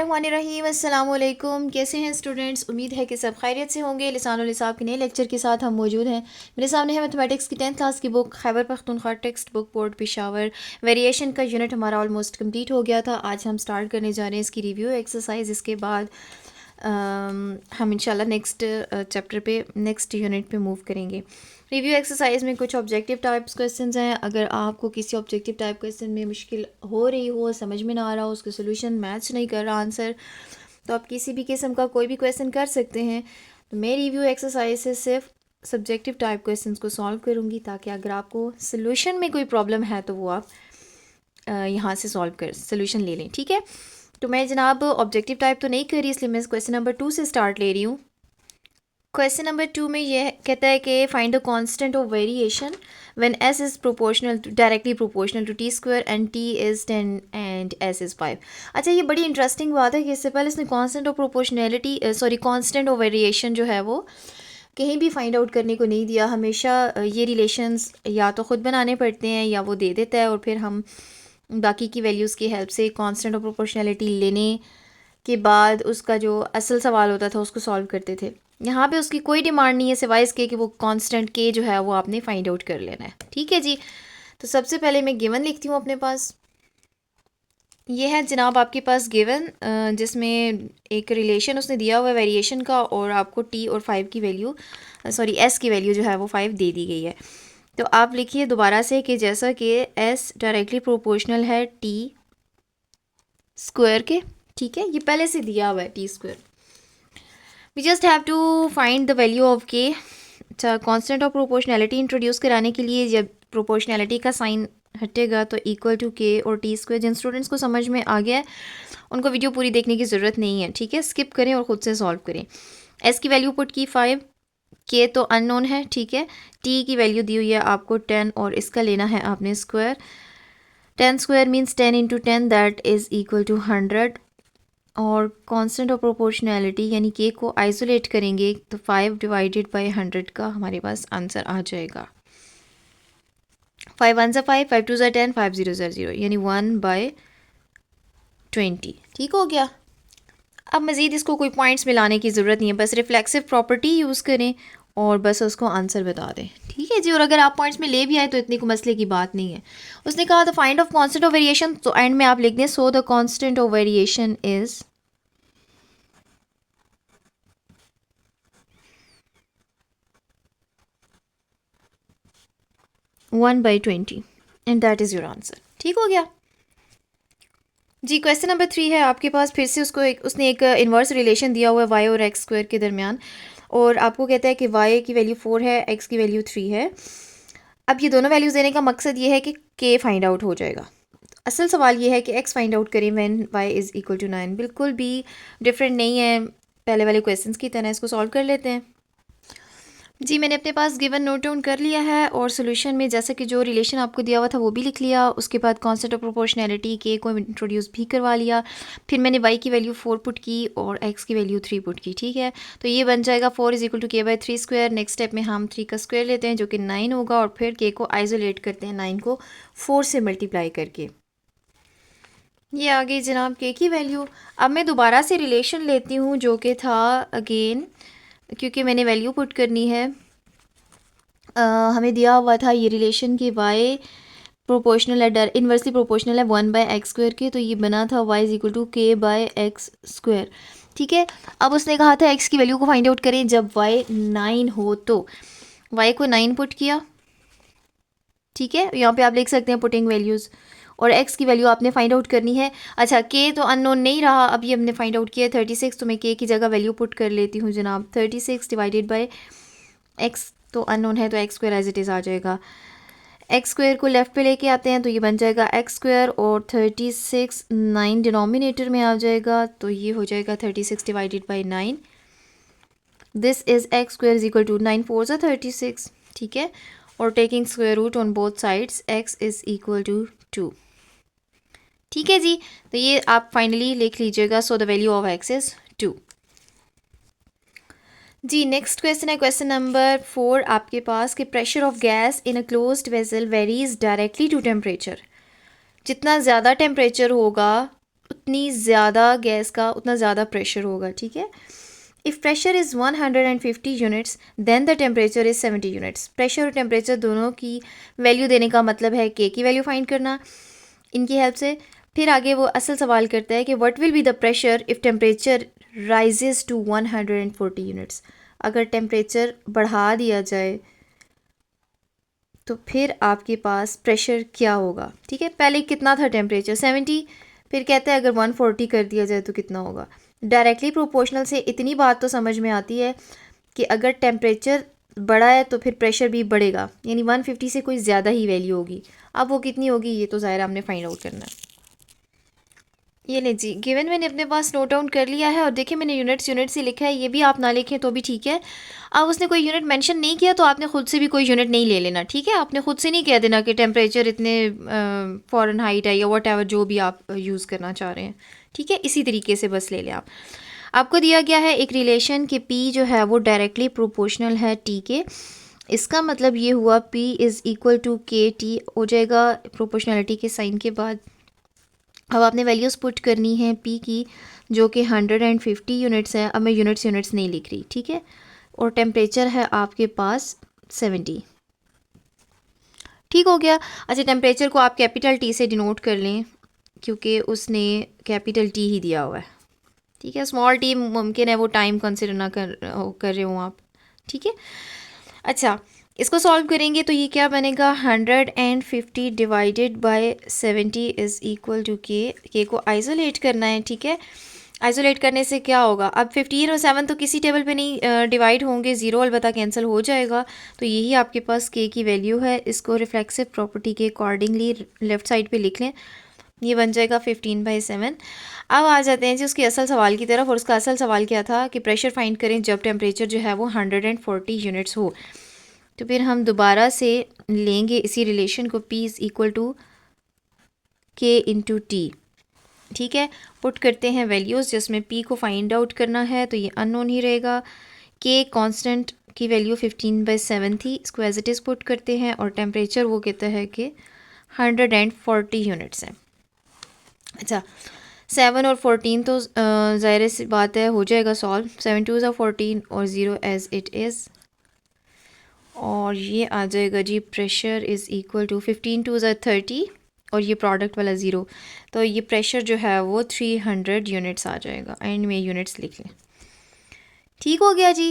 बिस्मिल्लाहिर्रहमानिर्रहीम। अस्सलाम वालेकुम। कैसे हैं स्टूडेंट्स? उम्मीद है कि सब खैरियत से होंगे। लिसानुल हिसाब के नए लेक्चर के साथ हम मौजूद हैं। मेरे सामने है मैथमेटिक्स की 10th क्लास की book Khyber Pakhtunkhwa text book board Peshawar. Variation का यूनिट हमारा ऑलमोस्ट कंप्लीट हो गया था। आज हम स्टार्ट करने जा रहे हैं इसकी रिव्यू एक्सरसाइज। इसके बाद हम इंशाल्लाह नेक्स्ट चैप्टर पे नेक्स्ट यूनिट पे मूव करेंगे। रिव्यू एक्सरसाइज में कुछ ऑब्जेक्टिव टाइप्स क्वेश्चंस हैं। अगर आपको किसी ऑब्जेक्टिव टाइप क्वेश्चन में मुश्किल हो रही हो, समझ में ना आ रहा हो, उसका सोल्यूशन मैच नहीं कर रहा आंसर, तो आप किसी भी किस्म का कोई भी क्वेश्चन कर सकते हैं। तो मैं रिव्यू एक्सरसाइज से सिर्फ सब्जेक्टिव टाइप क्वेश्चंस को सॉल्व करूँगी, ताकि अगर आपको सोल्यूशन में कोई प्रॉब्लम है तो वो आप यहाँ से सॉल्व कर सोल्यूशन ले लें। ठीक है, तो मैं जनाब ऑब्जेक्टिव टाइप तो नहीं करी, इसलिए मैं क्वेश्चन नंबर 2 से स्टार्ट ले रही हूँ। क्वेश्चन नंबर 2 में यह कहता है कि find the constant of variation when s is proportional directly proportional to t² and t is 10 and s is 5। अच्छा, ये बड़ी इंटरेस्टिंग बात है कि इससे पहले इसने constant of proportionality constant of variation जो है वो कहीं भी फाइंड आउट करने को नहीं दिया। हमेशा ये रिलेशंस या तो ख़ुद बनाने पड़ते हैं या वो दे देता है, और फिर हम बाकी की वैल्यूज़ की हेल्प से कांस्टेंट ऑफ प्रोपोर्शनैलिटी लेने के बाद उसका जो असल सवाल होता था उसको सॉल्व करते थे। यहाँ पे उसकी कोई डिमांड नहीं है सिवाय इसके कि वो कांस्टेंट के जो है वो आपने फाइंड आउट कर लेना है। ठीक है जी, तो सबसे पहले मैं गिवन लिखती हूँ अपने पास। ये है जनाब आपके पास गिवन, जिसमें एक रिलेशन उसने दिया हुआ है वेरिएशन का, और आपको टी और 5 की वैल्यू एस की वैल्यू जो है वो 5 दे दी गई है। तो आप लिखिए दोबारा से कि जैसा कि एस डायरेक्टली प्रोपोर्शनल है टी स्क्वायर के। ठीक है, ये पहले से दिया हुआ है T square. We just have to find the value of K. अच्छा, कांस्टेंट ऑफ प्रोपोर्शनैलिटी इंट्रोड्यूस कराने के लिए जब प्रोपोर्शनैलिटी का साइन हटेगा तो इक्वल टू के और टी स्क्वायर। जिन स्टूडेंट्स को समझ में आ गया है उनको वीडियो पूरी देखने की ज़रूरत नहीं है। ठीक है, स्किप करें और ख़ुद से सॉल्व करें। एस की वैल्यू पुट की 5, के तो अननोन है। ठीक है, टी की वैल्यू दी हुई है आपको 10, और इसका लेना है आपने square. 10 square means 10 into 10, that is equal to 100। और कांस्टेंट ऑफ प्रोपोर्शनैलिटी यानी के को आइसोलेट करेंगे तो 5 डिवाइडेड बाय 100 का हमारे पास आंसर आ जाएगा। 5 1 5, 5 2 10, 5 0 0, यानी 1/20। ठीक हो गया। अब मज़ीद इसको कोई पॉइंट्स मिलाने की ज़रूरत नहीं है, बस रिफ्लेक्सिव प्रॉपर्टी यूज़ करें और बस उसको आंसर बता दें। ठीक है जी, और अगर आप पॉइंट्स में ले भी आए तो इतनी कोई मसले की बात नहीं है। उसने कहा the find of constant of variation, तो एंड में आप लिख दें so the constant of variation is one by 20 and that is your answer. ठीक हो गया जी। क्वेश्चन नंबर 3 है आपके पास। फिर से उसने एक इन्वर्स रिलेशन दिया हुआ है वाई और एक्स स्क्वायर के दरमियान, और आपको कहता है कि वाई की वैल्यू 4 है, एक्स की वैल्यू 3 है। अब ये दोनों वैल्यूज़ देने का मकसद ये है कि के फाइंड आउट हो जाएगा। असल सवाल ये है कि एक्स फाइंड आउट करें when Y is equal to 9। बिल्कुल भी डिफरेंट नहीं है पहले वाले क्वेश्चंस की तरह। इसको सॉल्व कर लेते हैं जी। मैंने अपने पास गिवन नोट डाउन कर लिया है, और सोल्यूशन में जैसे कि जो रिलेशन आपको दिया हुआ था वो भी लिख लिया। उसके बाद कांस्टेंट ऑफ प्रोपोर्शनैलिटी के को इंट्रोड्यूस भी करवा लिया। फिर मैंने वाई की वैल्यू 4 पुट की और एक्स की वैल्यू 3 पुट की। ठीक है, तो ये बन जाएगा 4 इज इक्वल टू के बाई 3 स्क्वायर। नेक्स्ट स्टेप में हम 3 का स्क्वायर लेते हैं जो कि 9 होगा, और फिर के को आइसोलेट करते हैं 9 को 4 से मल्टीप्लाई करके। ये आ गई जनाब के की वैल्यू। अब मैं दोबारा से रिलेशन लेती हूँ जो कि था अगेन, क्योंकि मैंने वैल्यू पुट करनी है। हमें दिया हुआ था ये रिलेशन कि y प्रोपोर्शनल है, इन्वर्सली प्रोपोर्शनल है 1/x स्क्वायर के, तो ये बना था y इज इक्वल टू के बाय एक्स स्क्वायर। ठीक है, अब उसने कहा था x की वैल्यू को फाइंड आउट करें जब y 9 हो, तो y को 9 पुट किया। ठीक है, यहाँ पे आप लिख सकते हैं पुटिंग वैल्यूज़, और x की वैल्यू आपने फाइंड आउट करनी है। अच्छा, k तो अननोन नहीं रहा, अब ये हमने फाइंड आउट किया 36, तो मैं k की जगह वैल्यू पुट कर लेती हूँ जनाब। 36 डिवाइडेड बाय x तो अननोन है, तो X square as it is आ जाएगा। एक्स स्क्वायर को लेफ़्ट पे लेके आते हैं तो ये बन जाएगा एक्स स्क्वायर, और 36 9 डिनोमिनेटर में आ जाएगा, तो ये हो जाएगा 36 divided by 9। This is X square is equal to 9 4 ज़ा 36। ठीक है, और taking square root on both sides X is equal to 2। ठीक है जी, तो ये आप फाइनली लिख लीजिएगा। So the value of X is 2 जी। नेक्स्ट क्वेश्चन है क्वेश्चन नंबर 4 आपके पास कि pressure of gas in a closed vessel varies directly to temperature. जितना ज़्यादा टेम्परेचर होगा उतनी ज़्यादा गैस का उतना ज़्यादा प्रेशर होगा, ठीक है। If pressure is 150 units then the temperature is 70 units. Pressure और टेम्परेचर दोनों की वैल्यू देने का मतलब है के की वैल्यू फाइंड करना इनकी हेल्प से। फिर आगे वो असल सवाल करता है कि what will be the pressure if temperature rises to 140 units. अगर टेम्परेचर बढ़ा दिया जाए तो फिर आपके पास प्रेशर क्या होगा, ठीक है। पहले कितना था टेम्परेचर 70, फिर कहता है अगर 140 कर दिया जाए तो कितना होगा। डायरेक्टली प्रोपोर्शनल से इतनी बात तो समझ में आती है कि अगर टेम्परेचर बढ़ा है तो फिर प्रेशर भी बढ़ेगा, यानी 150 से कोई ज़्यादा ही वैल्यू होगी। अब वो कितनी होगी ये तो ज़ाहिर हमने फाइंड आउट करना है। ये ले जी, गिवन मैंने अपने पास नोट डाउन कर लिया है और देखिए मैंने यूनिट्स ही लिखा है, ये भी आप ना लिखें तो भी ठीक है। अब उसने कोई यूनिट मेंशन नहीं किया तो आपने खुद से भी कोई यूनिट नहीं ले लेना, ठीक है। आपने खुद से नहीं कह देना कि टेम्परेचर इतने फ़ारेनहाइट है या वट एवर जो भी आप यूज़ करना चाह रहे हैं, ठीक है। इसी तरीके से बस ले लें आप। आपको दिया गया है एक रिलेशन कि P जो है वो डायरेक्टली प्रोपोर्शनल है T के। इसका मतलब ये हुआ P is equal to KT हो जाएगा प्रोपोर्शनलिटी के साइन के बाद। अब आपने वैल्यूज़ पुट करनी है P की जो कि 150 यूनिट्स है। अब मैं यूनिट्स नहीं लिख रही, ठीक है। और टेम्परेचर है आपके पास 70, ठीक हो गया। अच्छा, टेम्परेचर को आप कैपिटल T से डिनोट कर लें क्योंकि उसने कैपिटल T ही दिया हुआ है, ठीक है। स्मॉल टी मुमकिन है वो टाइम कंसिडर ना कर रहे हो आप, ठीक है। अच्छा, इसको सॉल्व करेंगे तो ये क्या बनेगा 150 divided by 70 is equal to K को आइसोलेट करना है, ठीक है। आइसोलेट करने से क्या होगा, अब 15 और 7 तो किसी टेबल पे नहीं डिवाइड होंगे, ज़ीरो अलबत्ता कैंसिल हो जाएगा। तो यही आपके पास के की वैल्यू है। इसको रिफ्लेक्सिव प्रॉपर्टी के अकॉर्डिंगली लेफ़्ट साइड पे लिख लें, ये बन जाएगा 15/7। अब आ जाते हैं जी उसके असल सवाल की तरफ। और उसका असल सवाल क्या था कि प्रेशर फाइंड करें जब टेम्परेचर जो है वो 140 यूनिट्स हो। तो फिर हम दोबारा से लेंगे इसी रिलेशन को P is equal to K into T, ठीक है। पुट करते हैं वैल्यूज़ जिसमें P को फाइंड आउट करना है तो ये अननोन ही रहेगा। K कांस्टेंट की वैल्यू 15/7 थी, इसको एज इट इज़ पुट करते हैं और टेम्परेचर वो कहता है कि 140 यूनिट्स है। अच्छा, 7 और 14 तो ज़ाहिर सी बात है हो जाएगा सॉल्व। 7 2 14 और 0 एज इट इज़। और ये आ जाएगा जी प्रेशर इज़ इक्वल टू 15 2 30 और ये प्रोडक्ट वाला 0। तो ये प्रेशर जो है वो 300 यूनिट्स आ जाएगा। एंड में यूनिट्स लिख लें, ठीक हो गया जी।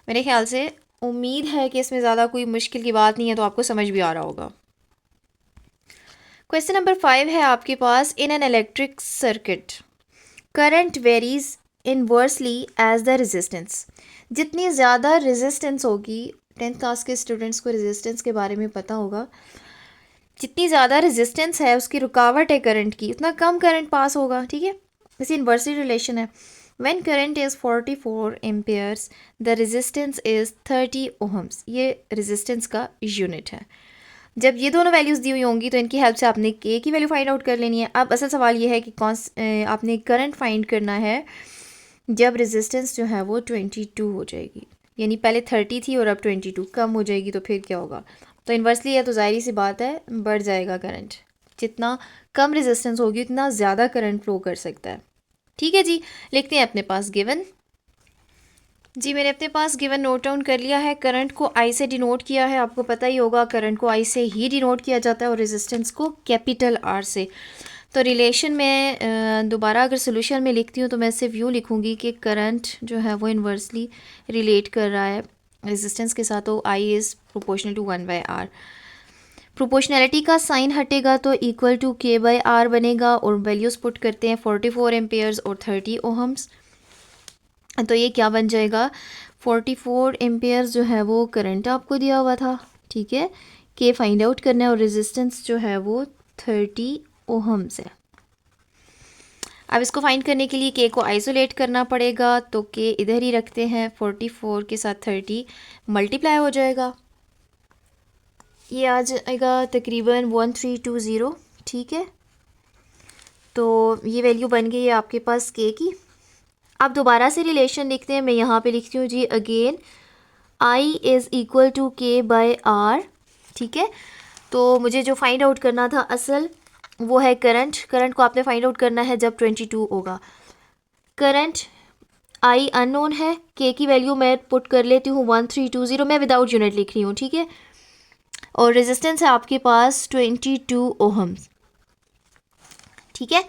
मेरे ख्याल से उम्मीद है कि इसमें ज़्यादा कोई मुश्किल की बात नहीं है, तो आपको समझ भी आ रहा होगा। क्वेश्चन नंबर 5 है आपके पास। In an electric circuit current varies inversely as the resistance. जितनी ज़्यादा रेजिस्टेंस होगी, 10th क्लास के स्टूडेंट्स को रेजिस्टेंस के बारे में पता होगा, जितनी ज़्यादा रेजिस्टेंस है उसकी रुकावट है करंट की, उतना कम करंट पास होगा, ठीक है। इसी इन्वर्सली रिलेशन है। When current is 44 amperes the resistance is 30 ohms. ये रेजिस्टेंस का यूनिट है। जब ये दोनों वैल्यूज़ दी हुई होंगी तो इनकी हेल्प से आपने के की वैल्यू फाइंड आउट कर लेनी है। अब असल सवाल ये है कि आपने करंट फाइंड करना है जब रेजिस्टेंस जो है वो 22 हो जाएगी, यानी पहले 30 थी और अब 22 कम हो जाएगी, तो फिर क्या होगा। तो इन्वर्सली है तो जाहिर सी बात है बढ़ जाएगा करंट। जितना कम रेजिस्टेंस होगी उतना ज़्यादा करंट फ्लो कर सकता है, ठीक है जी। लिखते हैं अपने पास गिवन। जी मैंने अपने पास गिवन नोट डाउन कर लिया है। करंट को आई से डिनोट किया है, आपको पता ही होगा करंट को आई से ही डिनोट किया जाता है और रेजिस्टेंस को कैपिटल आर से। तो रिलेशन में दोबारा अगर सोल्यूशन में लिखती हूँ तो मैं सिर्फ यूँ लिखूँगी कि करंट जो है वो इन्वर्सली रिलेट कर रहा है रेजिस्टेंस के साथ, तो I is proportional to 1/r। Proportionality का साइन हटेगा तो इक्वल टू K/R बनेगा और वैल्यूज़ पुट करते हैं 44 एम्पेयर्स और 30 ओहम्स। तो ये क्या बन जाएगा 44 एम्पेयर्स जो है वो करंट आपको दिया हुआ था, ठीक है। के फाइंड आउट करना है और रेजिस्टेंस जो है वो 30 ओहम्स है। अब इसको फाइंड करने के लिए के को आइसोलेट करना पड़ेगा, तो के इधर ही रखते हैं, 44 के साथ 30 मल्टीप्लाई हो जाएगा, ये आ जाएगा तकरीबन 1320, ठीक है। तो ये वैल्यू बन गई है आपके पास के की। अब दोबारा से रिलेशन लिखते हैं, मैं यहाँ पे लिखती हूँ जी again I is equal to K/R, ठीक है। तो मुझे जो फाइंड आउट करना था असल वो है करंट। करंट को आपने फाइंड आउट करना है जब 22 होगा। करंट आई अननोन है, के की वैल्यू मैं पुट कर लेती हूँ 1320, मैं विदाउट यूनिट लिख रही हूँ, ठीक है। और रेजिस्टेंस है आपके पास 22 ओहम्स, ठीक है।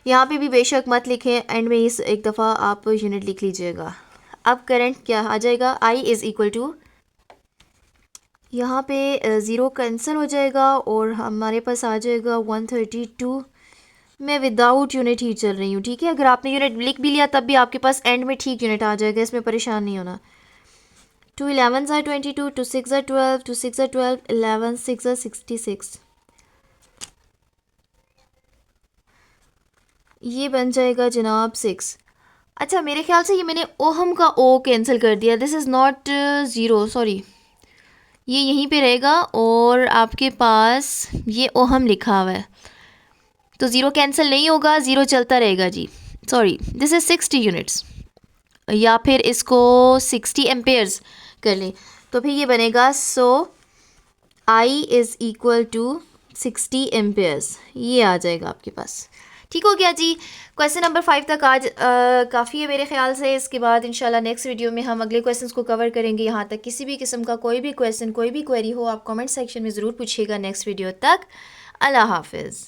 यहाँ पे भी बेशक मत लिखें, एंड में इस एक दफ़ा आप यूनिट लिख लीजिएगा। अब करंट क्या आ जाएगा, आई इज़ इक्वल टू, यहाँ पे ज़ीरो कैंसिल हो जाएगा और हमारे पास आ जाएगा 132। मैं विदाउट यूनिट ही चल रही हूँ, ठीक है। अगर आपने यूनिट लिख भी लिया तब भी आपके पास एंड में ठीक यूनिट आ जाएगा, इसमें परेशान नहीं होना। 2 11s are 22, 2 6 are 12, 2 6 are 12, 11 6 are 66। ये बन जाएगा जनाब 6। अच्छा, मेरे ख्याल से ये मैंने ओहम का ओ कैंसिल कर दिया, this is not zero, sorry. ये यहीं पे रहेगा और आपके पास ये ओहम लिखा हुआ है, तो ज़ीरो कैंसिल नहीं होगा, ज़ीरो चलता रहेगा जी। सॉरी, दिस इज़ 60 यूनिट्स, या फिर इसको 60 एम्पेयर्स कर लें, तो फिर ये बनेगा सो आई इज़ इक्वल टू 60 एम्पेयर्स, ये आ जाएगा आपके पास। ठीक हो गया जी। क्वेश्चन नंबर 5 तक आज काफ़ी है मेरे ख्याल से। इसके बाद इंशाल्लाह नेक्स्ट वीडियो में हम अगले क्वेश्चंस को कवर करेंगे। यहाँ तक किसी भी किस्म का कोई भी क्वेश्चन, कोई भी क्वेरी हो, आप कमेंट सेक्शन में ज़रूर पूछिएगा। नेक्स्ट वीडियो तक अल्लाह हाफिज़।